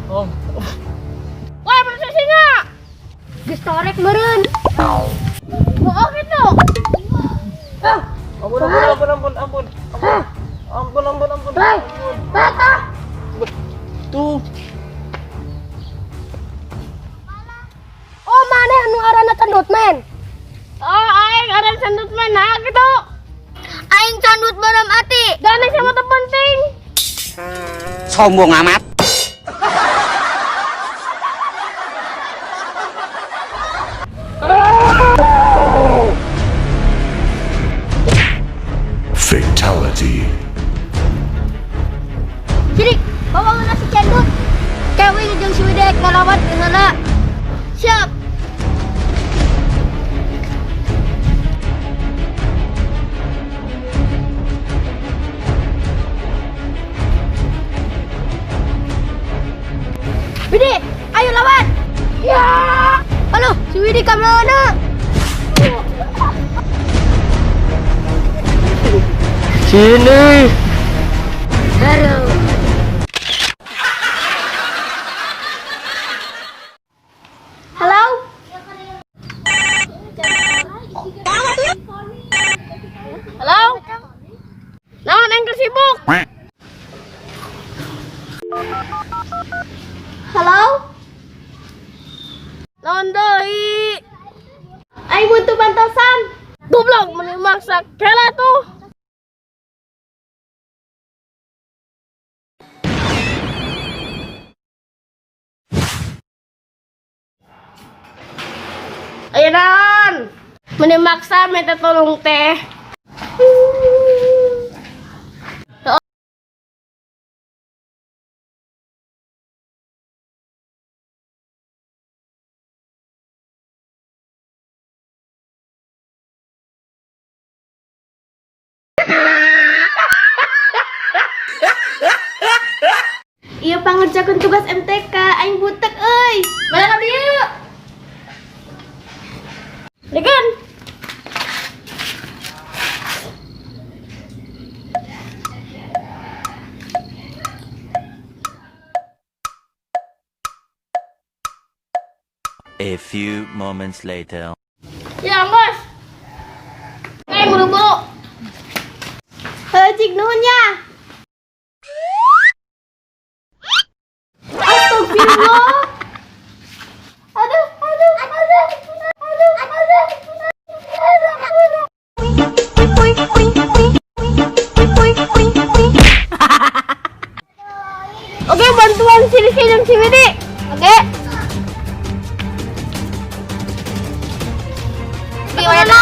Om. Wah, prosesinya. Geus torek meureun. Bohong itu. Ampun. Tuh. Oh, mana anu arana candut men? Oh, aing arana candut men nah gitu. Aing candut baram ati. Dan sama terpenting. Sombong amat. Fatality. Jadi, bawa nasi cendut. Kewing jeung si Widek ngalawat ke sana. Siap. Widi, ayo lawan. Ya. Halo, si Widi ka mana? Sini. Halo. Halo. Halo. Naon engkel sibuk? Halo. Naon deui? Aing butuh bantosan. Goblok meni maksa kela tuh. Ayo naon? Meni maksa minta tolong teh. Iya pangerjakeun tugas MTK aing butek euy. Balik ka dieu. Degan. A few moments later. Ya, Mas. Buru-buru. Cik nuhun ya. Astagfirullah. Aduh. Oke, bantuan sini dan sini nih. Oke. Gimana?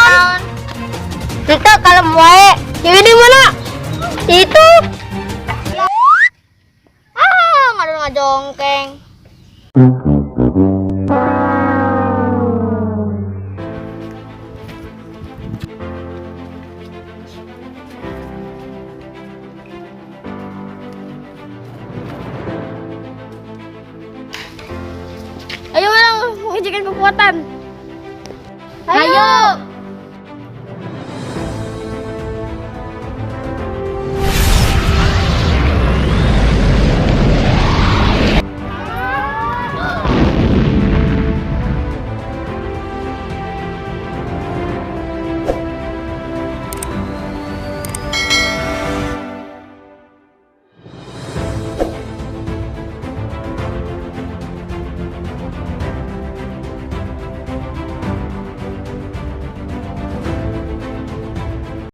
Kita kalem wae. Sini di mana? Itu. Ngajongkeng. Ayo orang ngejekin kekuatan. Ayo.